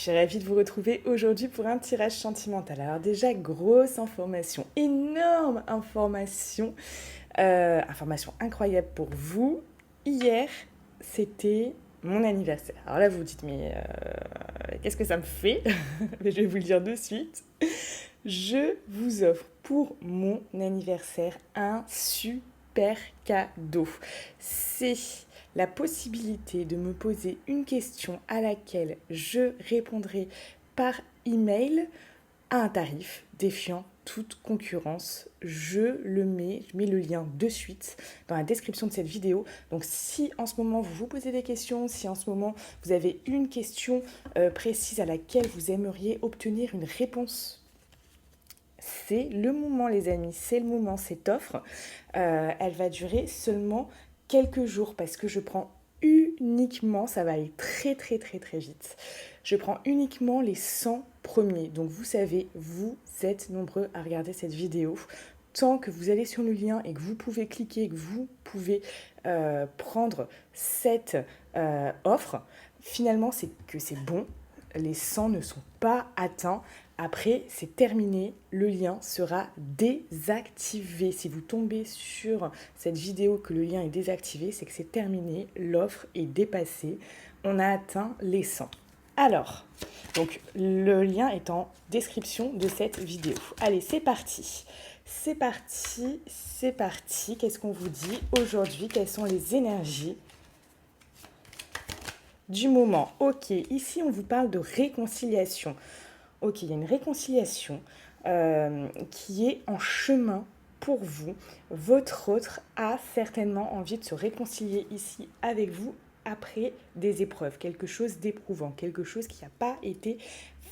suis ravie de vous retrouver aujourd'hui pour un tirage sentimental. Alors déjà, grosse information, énorme information, information incroyable pour vous. Hier, c'était mon anniversaire. Alors là, vous vous dites, mais qu'est-ce que ça me fait? Mais je vais vous le dire de suite. Je vous offre pour mon anniversaire un super cadeau. C'est la possibilité de me poser une question à laquelle je répondrai par email à un tarif défiant toute concurrence. Je mets le lien de suite dans la description de cette vidéo. Donc si en ce moment vous vous posez des questions, si en ce moment vous avez une question précise à laquelle vous aimeriez obtenir une réponse, c'est le moment les amis, c'est le moment, cette offre. Elle va durer seulement quelques jours parce que je prends uniquement, ça va aller très très très très vite, je prends uniquement les 100 premiers. Donc vous savez, vous êtes nombreux à regarder cette vidéo. Tant que vous allez sur le lien et que vous pouvez cliquer, que vous pouvez prendre cette offre, finalement c'est que c'est bon, les 100 ne sont pas atteints. Après, c'est terminé, le lien sera désactivé. Si vous tombez sur cette vidéo que le lien est désactivé, c'est que c'est terminé, l'offre est dépassée, on a atteint les 100. Alors, donc le lien est en description de cette vidéo. Allez, c'est parti. C'est parti, c'est parti. Qu'est-ce qu'on vous dit aujourd'hui? Quelles sont les énergies du moment? Ok, ici on vous parle de réconciliation. Ok, il y a une réconciliation qui est en chemin pour vous. Votre autre a certainement envie de se réconcilier ici avec vous après des épreuves, quelque chose d'éprouvant, quelque chose qui n'a pas été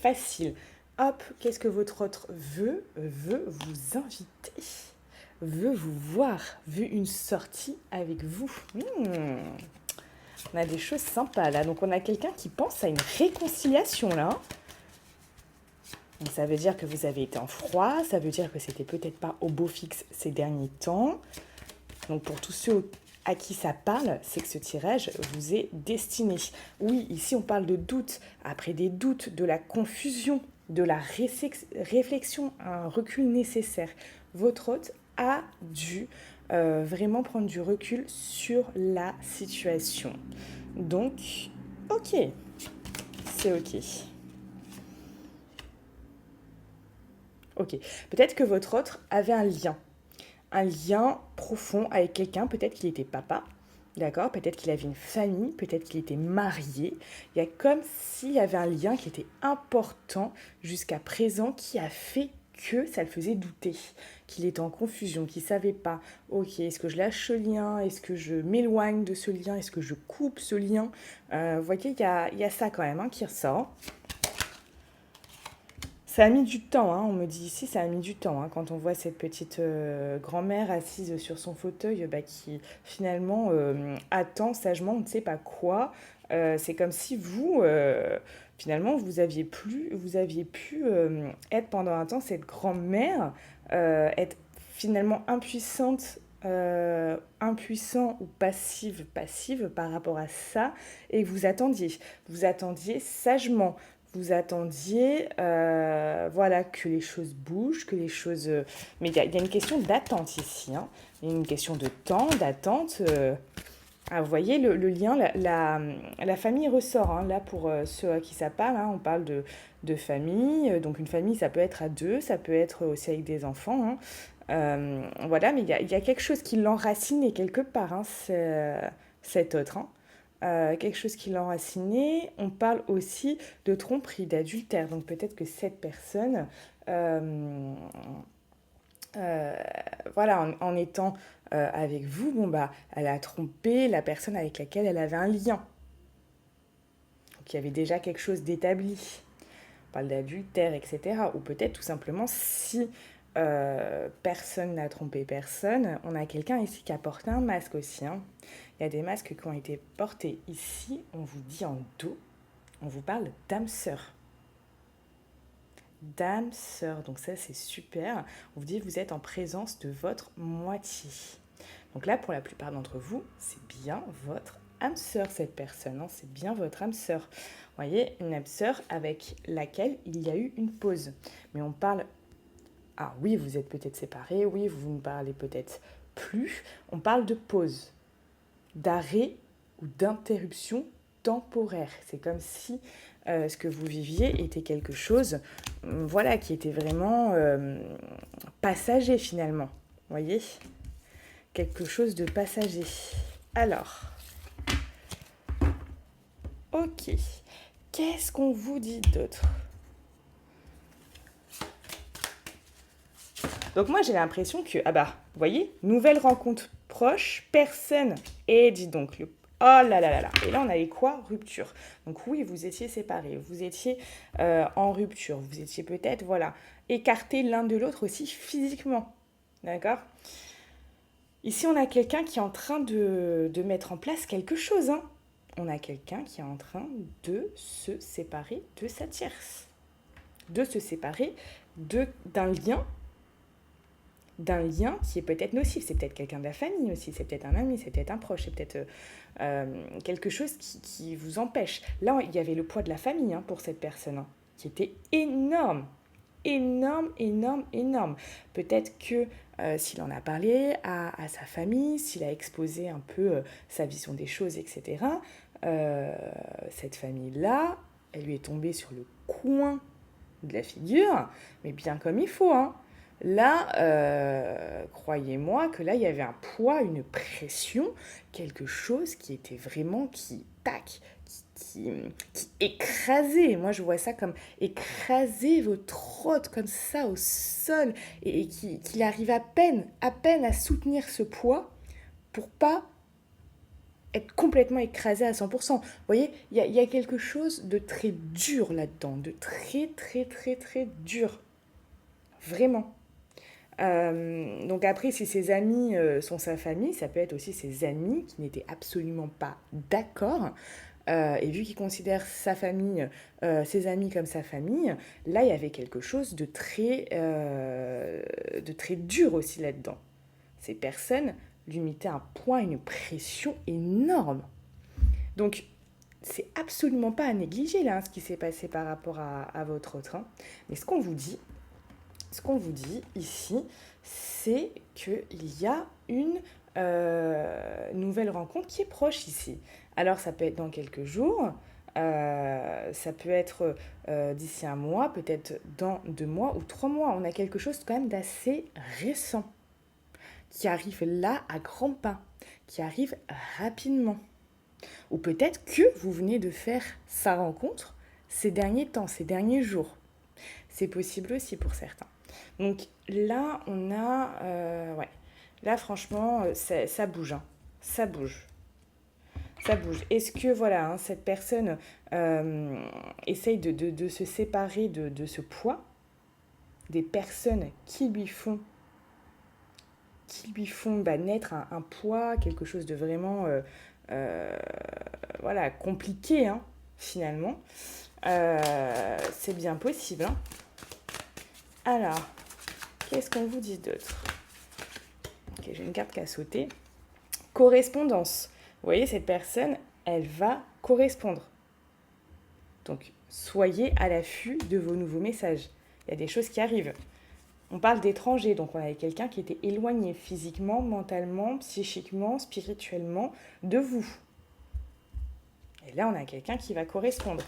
facile. Hop, qu'est-ce que votre autre veut? Veut vous inviter, veut vous voir, veut une sortie avec vous. On a des choses sympas là, donc on a quelqu'un qui pense à une réconciliation là. Donc ça veut dire que vous avez été en froid, ça veut dire que c'était peut-être pas au beau fixe ces derniers temps. Donc pour tous ceux à qui ça parle, c'est que ce tirage vous est destiné. Oui, ici on parle de doute. Après des doutes, de la confusion, de la réflexion, un recul nécessaire. Votre hôte a dû vraiment prendre du recul sur la situation. Donc, ok, c'est ok. Ok, peut-être que votre autre avait un lien profond avec quelqu'un, peut-être qu'il était papa, d'accord, peut-être qu'il avait une famille, peut-être qu'il était marié. Il y a comme s'il y avait un lien qui était important jusqu'à présent qui a fait que ça le faisait douter, qu'il était en confusion, qu'il ne savait pas, ok, est-ce que je lâche ce lien, est-ce que je m'éloigne de ce lien, est-ce que je coupe ce lien. Vous voyez, il y a ça quand même qui ressort. Ça a mis du temps, on me dit ici, ça a mis du temps. Quand on voit cette petite grand-mère assise sur son fauteuil qui finalement attend sagement, on ne sait pas quoi. C'est comme si vous, finalement, vous aviez pu être pendant un temps cette grand-mère, être finalement impuissante, impuissant ou passive par rapport à ça, et vous attendiez sagement. Vous attendiez voilà, que les choses bougent, que les choses... Mais il y a une question d'attente ici. Il y a une question de temps, d'attente. Vous voyez, le lien, la famille ressort. Là, pour ceux à qui ça parle, on parle de famille. Donc une famille, ça peut être à deux, ça peut être aussi avec des enfants. Voilà, mais il y a quelque chose qui l'enracinait quelque part, cet autre. Quelque chose qui l'a enraciné. On parle aussi de tromperie, d'adultère. Donc peut-être que cette personne, voilà, en étant avec vous, elle a trompé la personne avec laquelle elle avait un lien. Donc il y avait déjà quelque chose d'établi. On parle d'adultère, etc. Ou peut-être tout simplement si personne n'a trompé personne, on a quelqu'un ici qui a porté un masque aussi. Il y a des masques qui ont été portés ici, on vous dit en dos, on vous parle d'âme sœur. D'âme sœur, donc ça c'est super. On vous dit vous êtes en présence de votre moitié. Donc là, pour la plupart d'entre vous, c'est bien votre âme sœur, cette personne, hein, c'est bien votre âme sœur. Vous voyez, une âme sœur avec laquelle il y a eu une pause. Mais on parle... Ah oui, vous êtes peut-être séparés, oui, vous ne parlez peut-être plus. On parle de pause, d'arrêt ou d'interruption temporaire. C'est comme si ce que vous viviez était quelque chose, voilà, qui était vraiment passager finalement. Vous voyez ? Quelque chose de passager. Alors, ok. Qu'est-ce qu'on vous dit d'autre ? Donc moi j'ai l'impression que, ah bah, vous voyez, nouvelle rencontre proche, personne. Et dis donc, oh là là là là. Et là on avait quoi ? Rupture. Donc oui, vous étiez séparés, vous étiez en rupture, vous étiez peut-être, voilà, écartés l'un de l'autre aussi physiquement. D'accord ? Ici on a quelqu'un qui est en train de mettre en place quelque chose, hein. On a quelqu'un qui est en train de se séparer de sa tierce. De se séparer d'un lien qui est peut-être nocif. C'est peut-être quelqu'un de la famille aussi, c'est peut-être un ami, c'est peut-être un proche, c'est peut-être quelque chose qui vous empêche. Là, il y avait le poids de la famille hein, pour cette personne, hein, qui était énorme. Énorme, énorme, énorme. Peut-être que s'il en a parlé à sa famille, s'il a exposé un peu sa vision des choses, etc., cette famille-là, elle lui est tombée sur le coin de la figure, mais bien comme il faut, hein. Là, croyez-moi que là, il y avait un poids, une pression, quelque chose qui était vraiment qui écrasait. Moi, je vois ça comme écraser votre hôte comme ça au sol et qu'il arrive à peine à soutenir ce poids pour pas être complètement écrasé à 100%. Vous voyez, il y a quelque chose de très dur là-dedans, de très, très, très, très dur. Vraiment. Donc après, si ses amis sont sa famille, ça peut être aussi ses amis qui n'étaient absolument pas d'accord. Et vu qu'il considère sa famille, ses amis comme sa famille, là, il y avait quelque chose de très dur aussi là-dedans. Ces personnes lui mettaient un poids, une pression énorme. Donc, c'est absolument pas à négliger là, hein, ce qui s'est passé par rapport à votre autre. Hein. Mais ce qu'on vous dit ici, c'est qu'il y a une nouvelle rencontre qui est proche ici. Alors, ça peut être dans quelques jours, ça peut être d'ici un mois, peut-être dans 2 mois ou 3 mois. On a quelque chose quand même d'assez récent qui arrive là à grands pas, qui arrive rapidement. Ou peut-être que vous venez de faire sa rencontre ces derniers temps, ces derniers jours. C'est possible aussi pour certains. Donc là, on a... ouais. Là, franchement, ça bouge. Hein. Ça bouge. Ça bouge. Est-ce que, voilà, hein, cette personne essaye de se séparer de ce poids, des personnes qui lui font naître un poids, quelque chose de vraiment voilà, compliqué, hein, finalement. C'est bien possible. Hein. Alors, qu'est-ce qu'on vous dit d'autre ? Ok, j'ai une carte qui a sauté. Correspondance. Vous voyez, cette personne, elle va correspondre. Donc, soyez à l'affût de vos nouveaux messages. Il y a des choses qui arrivent. On parle d'étrangers, donc on avait quelqu'un qui était éloigné physiquement, mentalement, psychiquement, spirituellement de vous. Et là, on a quelqu'un qui va correspondre.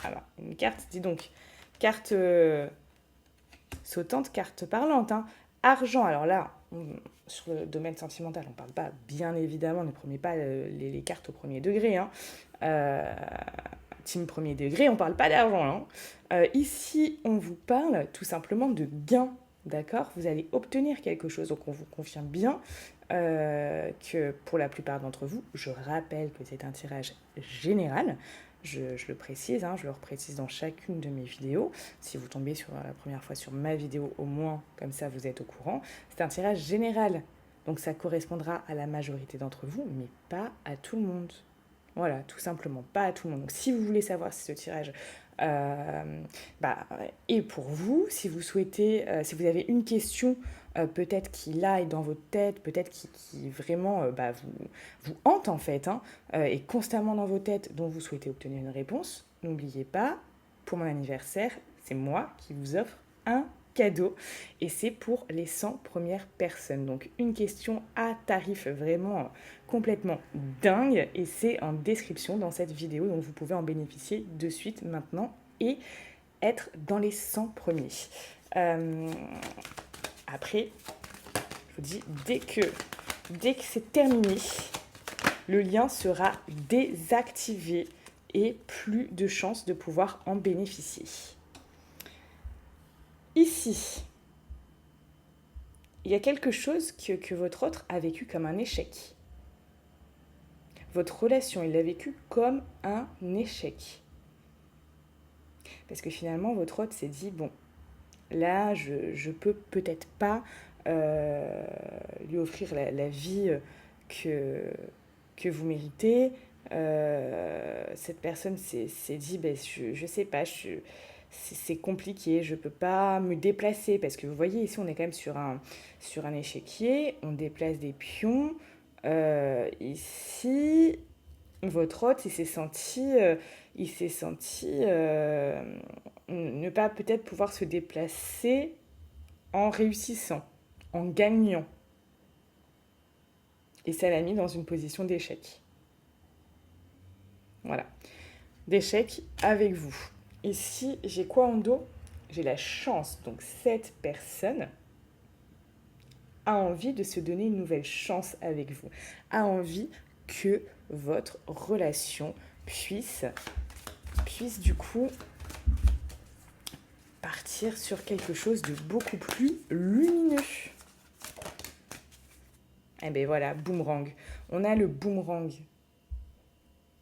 Alors, une carte, dis donc, carte sautante, carte parlante. Hein. Argent, alors là, sur le domaine sentimental, on ne parle pas, bien évidemment, ne prenez pas les cartes au premier degré. Hein. Team premier degré, on ne parle pas d'argent. Hein. Ici, on vous parle tout simplement de gain, d'accord ? Vous allez obtenir quelque chose, donc on vous confirme bien que pour la plupart d'entre vous, je rappelle que c'est un tirage général, je le précise, hein, je le reprécise dans chacune de mes vidéos. Si vous tombez la première fois sur ma vidéo, au moins, comme ça vous êtes au courant, c'est un tirage général, donc ça correspondra à la majorité d'entre vous, mais pas à tout le monde. Voilà, tout simplement, pas à tout le monde. Donc si vous voulez savoir si ce tirage est pour vous, si vous souhaitez, si vous avez une question peut-être qui là est dans votre tête, peut-être qui vraiment vous hante en fait, hein, est constamment dans vos têtes, dont vous souhaitez obtenir une réponse, n'oubliez pas, pour mon anniversaire, c'est moi qui vous offre un cadeau et c'est pour les 100 premières personnes. Donc une question à tarif vraiment complètement dingue et c'est en description dans cette vidéo, donc vous pouvez en bénéficier de suite maintenant et être dans les 100 premiers. Après, je vous dis, dès que c'est terminé, le lien sera désactivé et plus de chances de pouvoir en bénéficier. Ici, il y a quelque chose que votre autre a vécu comme un échec. Votre relation, il l'a vécu comme un échec. Parce que finalement, votre autre s'est dit, bon, là, je peux peut-être pas lui offrir la vie que vous méritez. Cette personne s'est dit, ben, je sais pas, c'est compliqué, je peux pas me déplacer. Parce que vous voyez, ici, on est quand même sur un échiquier, on déplace des pions. Ici, votre hôte, il s'est senti ne pas peut-être pouvoir se déplacer en réussissant, en gagnant. Et ça l'a mis dans une position d'échec. Voilà. D'échec avec vous. Ici, j'ai quoi en dos ? J'ai la chance. Donc, cette personne a envie de se donner une nouvelle chance avec vous. A envie que votre relation puisse du coup partir sur quelque chose de beaucoup plus lumineux. Et bien voilà, boomerang. On a le boomerang.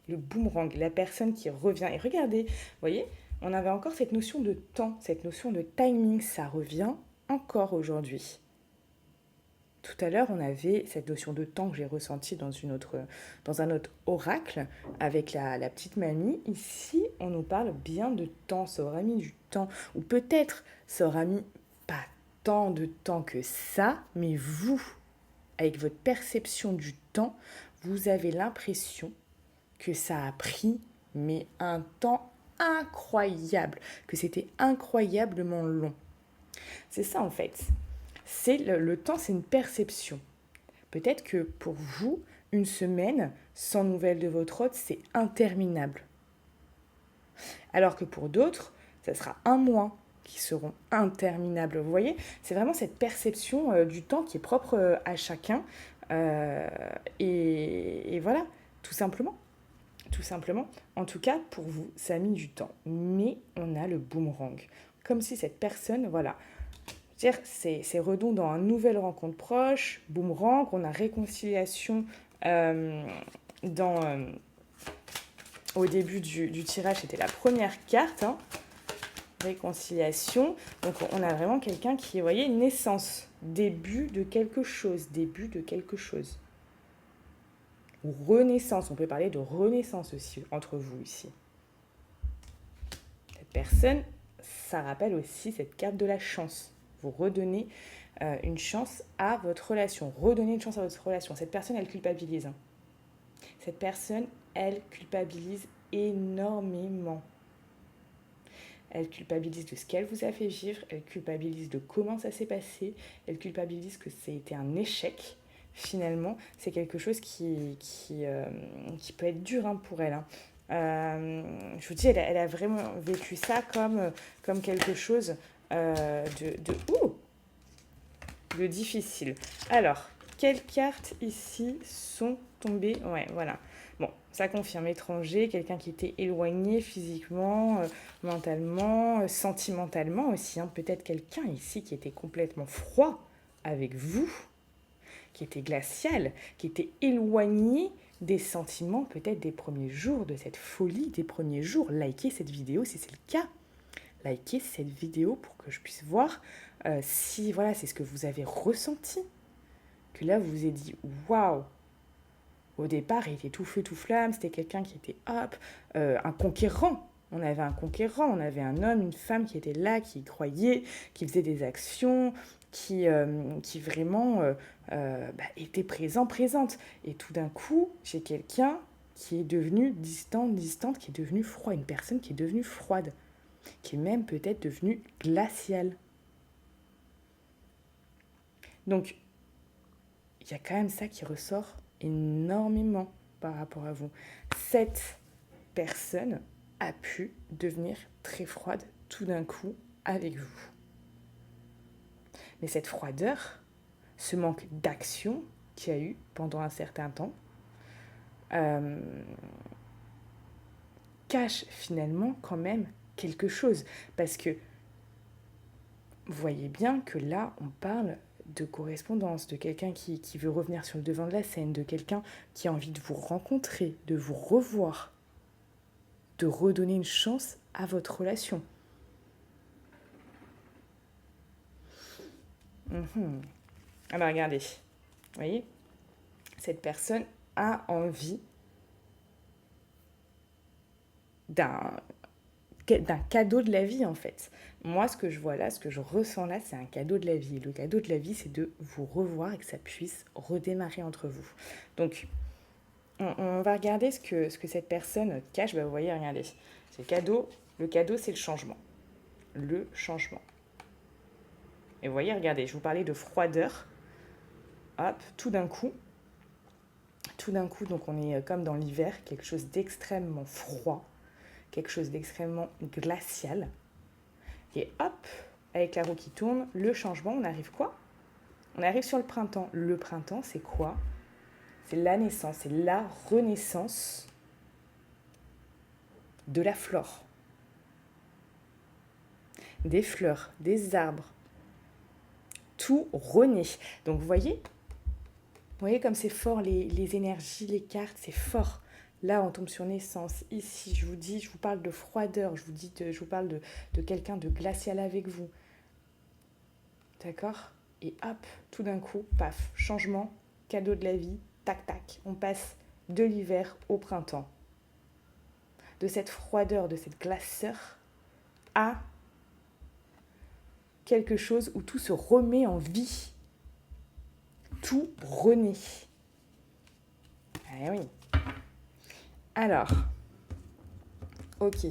Le boomerang, la personne qui revient. Et regardez, vous voyez, on avait encore cette notion de temps, cette notion de timing, ça revient encore aujourd'hui. Tout à l'heure, on avait cette notion de temps que j'ai ressentie dans un autre oracle avec la petite mamie. Ici, on nous parle bien de temps. Ça aura mis du temps. Ou peut-être ça aura mis pas tant de temps que ça, mais vous, avec votre perception du temps, vous avez l'impression que ça a pris mais un temps incroyable, que c'était incroyablement long. C'est ça en fait. C'est le temps, c'est une perception. Peut-être que pour vous, une semaine sans nouvelles de votre hôte, c'est interminable. Alors que pour d'autres, ça sera un mois qui seront interminables. Vous voyez, c'est vraiment cette perception du temps qui est propre à chacun. Et voilà, tout simplement. Tout simplement. En tout cas, pour vous, ça a mis du temps. Mais on a le boomerang. Comme si cette personne, voilà, c'est redondant, une nouvelle rencontre proche, boomerang, on a réconciliation au début du tirage, c'était la première carte, hein, réconciliation, donc on a vraiment quelqu'un qui, vous voyez, naissance, début de quelque chose, ou renaissance, on peut parler de renaissance aussi entre vous ici. Cette personne, ça rappelle aussi cette carte de la chance. Vous redonnez une chance à votre relation. Redonnez une chance à votre relation. Cette personne, elle culpabilise. Cette personne, elle culpabilise énormément. Elle culpabilise de ce qu'elle vous a fait vivre. Elle culpabilise de comment ça s'est passé. Elle culpabilise que c'était un échec. Finalement, c'est quelque chose qui peut être dur pour elle. Je vous dis, elle a vraiment vécu ça comme quelque chose de difficile. Alors, quelles cartes ici sont tombées ? Ouais, voilà. Bon, ça confirme étranger, quelqu'un qui était éloigné physiquement, mentalement, sentimentalement aussi. Peut-être quelqu'un ici qui était complètement froid avec vous, qui était glacial, qui était éloigné des sentiments peut-être des premiers jours, de cette folie des premiers jours. Likez cette vidéo si c'est le cas. Likez cette vidéo pour que je puisse voir si voilà, c'est ce que vous avez ressenti. Que là, vous vous êtes dit, waouh! Au départ, il était tout feu, tout flamme, c'était quelqu'un qui était un conquérant. On avait un conquérant, on avait un homme, une femme qui était là, qui y croyait, qui faisait des actions, qui vraiment était présente. Et tout d'un coup, j'ai quelqu'un qui est devenu distante, qui est devenu froid, une personne qui est devenue froide, qui est même peut-être devenue glaciale. Donc, il y a quand même ça qui ressort énormément par rapport à vous. Cette personne a pu devenir très froide tout d'un coup avec vous. Mais cette froideur, ce manque d'action qu'il y a eu pendant un certain temps, cache finalement quand même quelque chose. Parce que vous voyez bien que là, on parle de correspondance, de quelqu'un qui veut revenir sur le devant de la scène, de quelqu'un qui a envie de vous rencontrer, de vous revoir, de redonner une chance à votre relation. Alors regardez, vous voyez, cette personne a envie d'un cadeau de la vie en fait. Moi, ce que je vois là, ce que je ressens là, c'est un cadeau de la vie. Le cadeau de la vie, c'est de vous revoir et que ça puisse redémarrer entre vous. Donc, on va regarder ce que cette personne cache. Vous voyez, regardez, c'est le cadeau, c'est le changement. Le changement. Et vous voyez, regardez, je vous parlais de froideur. Hop, tout d'un coup, donc on est comme dans l'hiver, quelque chose d'extrêmement froid, quelque chose d'extrêmement glacial. Et hop, avec la roue qui tourne, le changement, on arrive quoi ? On arrive sur le printemps. Le printemps, c'est quoi ? C'est la naissance, c'est la renaissance de la flore. Des fleurs, des arbres. Tout renaît. Donc vous voyez comme c'est fort les énergies, les cartes, c'est fort. Là, on tombe sur naissance. Ici, je vous parle de froideur, je vous parle de quelqu'un de glacial avec vous. D'accord ? Et hop, tout d'un coup, paf, changement, cadeau de la vie, tac, tac. On passe de l'hiver au printemps. De cette froideur, de cette glaceur à quelque chose où tout se remet en vie. Tout renaît. Ah oui. Alors, ok.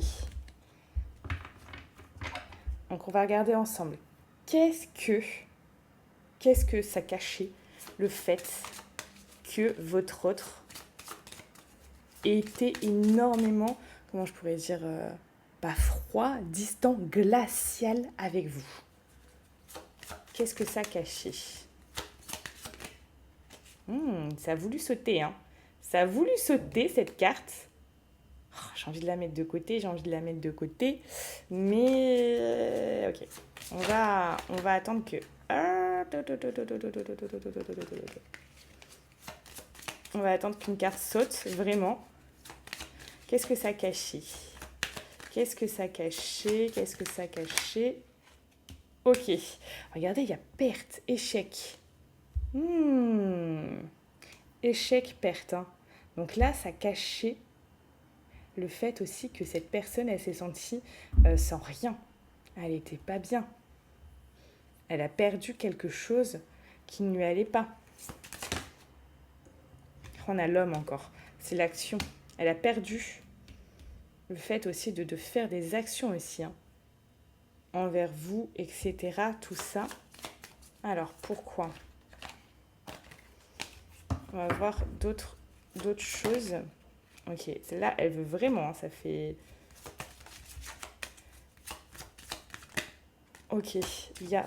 Donc on va regarder ensemble. Qu'est-ce que ça cachait le fait que votre autre était énormément, comment je pourrais dire, froid, distant, glacial avec vous. Qu'est-ce que ça cachait ? Ça a voulu sauter, hein. Ça a voulu sauter, cette carte. Oh, j'ai envie de la mettre de côté, mais ok. On va attendre que... On va attendre qu'une carte saute, vraiment. Qu'est-ce que ça cachait ? Ok. Regardez, il y a perte, échec. Échec, perte. Hein. Donc là, ça cachait le fait aussi que cette personne, elle s'est sentie sans rien. Elle n'était pas bien. Elle a perdu quelque chose qui ne lui allait pas. On a l'homme encore. C'est l'action. Elle a perdu le fait aussi de faire des actions aussi. Hein, envers vous, etc. Tout ça. Alors, pourquoi ? On va voir d'autres choses. Ok, celle-là, elle veut vraiment. Hein, ça fait... Ok,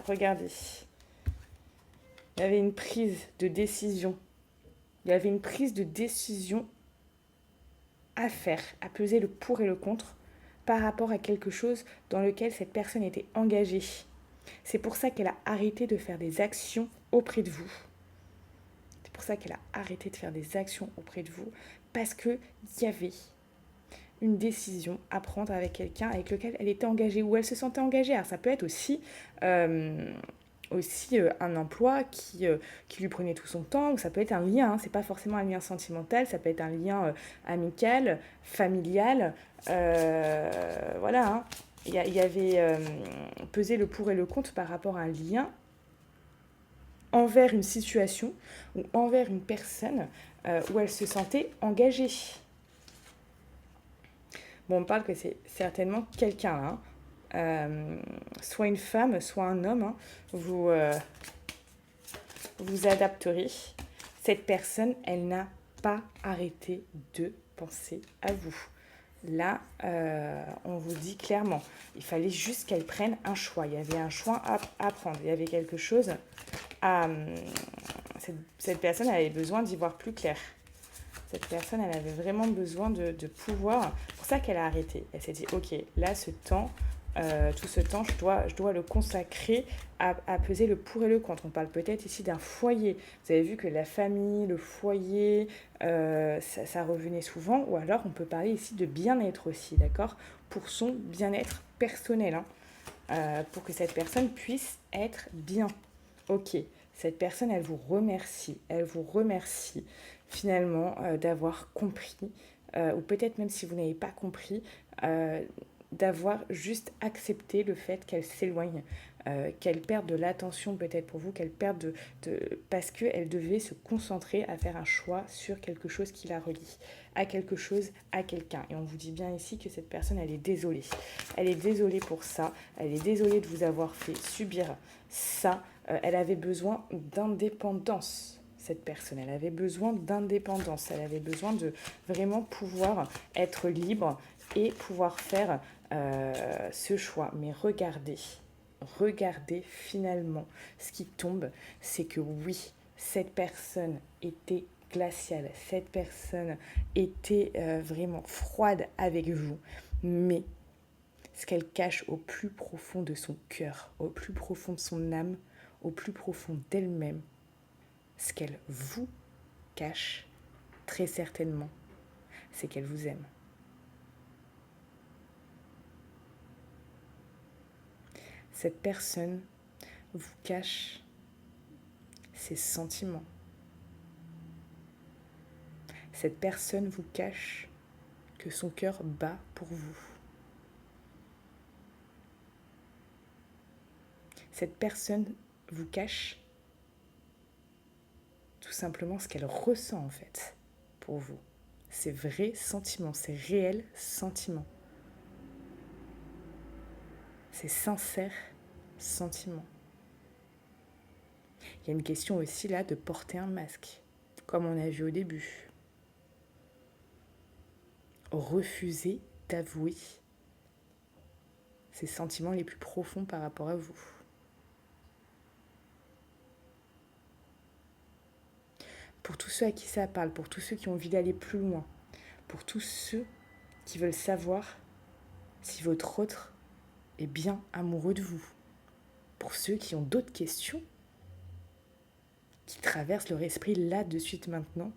regardez. Il y avait une prise de décision. À faire, à peser le pour et le contre par rapport à quelque chose dans lequel cette personne était engagée. C'est pour ça qu'elle a arrêté de faire des actions auprès de vous. Parce qu'il y avait une décision à prendre avec quelqu'un avec lequel elle était engagée ou elle se sentait engagée. Alors ça peut être aussi aussi un emploi qui lui prenait tout son temps, ou ça peut être un lien, hein, c'est pas forcément un lien sentimental, ça peut être un lien amical, familial, voilà. Hein. Il y avait pesé le pour et le contre par rapport à un lien envers une situation ou envers une personne où elle se sentait engagée. Bon, on parle que c'est certainement quelqu'un là, hein. Soit une femme, soit un homme, hein. Vous adapterez. Cette personne, elle n'a pas arrêté de penser à vous. Là, on vous dit clairement, il fallait juste qu'elle prenne un choix. Il y avait un choix à prendre. Il y avait quelque chose à... Cette personne, elle avait besoin d'y voir plus clair. Cette personne, elle avait vraiment besoin de pouvoir. C'est pour ça qu'elle a arrêté. Elle s'est dit, ok, là, ce temps, tout ce temps, je dois le consacrer à peser le pour et le contre. On parle peut-être ici d'un foyer. Vous avez vu que la famille, le foyer, ça revenait souvent. Ou alors, on peut parler ici de bien-être aussi, d'accord? Pour son bien-être personnel, hein, pour que cette personne puisse être bien. Ok, cette personne, elle vous remercie. Elle vous remercie finalement d'avoir compris, ou peut-être même si vous n'avez pas compris, d'avoir juste accepté le fait qu'elle s'éloigne, qu'elle perde de l'attention peut-être pour vous, qu'elle perde parce qu'elle devait se concentrer à faire un choix sur quelque chose qui la relie, à quelque chose, à quelqu'un. Et on vous dit bien ici que cette personne, elle est désolée. Elle est désolée pour ça, elle est désolée de vous avoir fait subir ça. Elle avait besoin d'indépendance. Cette personne, elle avait besoin d'indépendance, elle avait besoin de vraiment pouvoir être libre et pouvoir faire ce choix. Mais regardez finalement ce qui tombe, c'est que oui, cette personne était glaciale, cette personne était vraiment froide avec vous, mais ce qu'elle cache au plus profond de son cœur, au plus profond de son âme, au plus profond d'elle-même, ce qu'elle vous cache, très certainement, c'est qu'elle vous aime. Cette personne vous cache ses sentiments. Cette personne vous cache que son cœur bat pour vous. Cette personne vous cache tout simplement ce qu'elle ressent en fait pour vous. Ses vrais sentiments, ses réels sentiments. Ses sincères sentiments. Il y a une question aussi là de porter un masque, comme on a vu au début. Refuser d'avouer ses sentiments les plus profonds par rapport à vous. Pour tous ceux à qui ça parle, pour tous ceux qui ont envie d'aller plus loin, pour tous ceux qui veulent savoir si votre autre est bien amoureux de vous, pour ceux qui ont d'autres questions qui traversent leur esprit là de suite maintenant,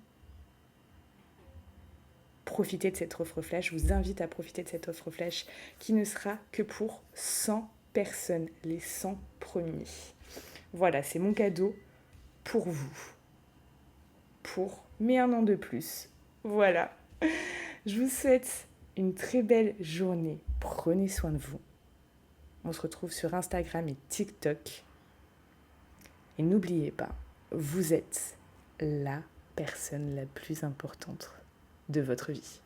profitez de cette offre flash. Je vous invite à profiter de cette offre flash qui ne sera que pour 100 personnes, les 100 premiers. Voilà, c'est mon cadeau pour vous. Mais un an de plus. Voilà. Je vous souhaite une très belle journée. Prenez soin de vous. On se retrouve sur Instagram et TikTok. Et n'oubliez pas, vous êtes la personne la plus importante de votre vie.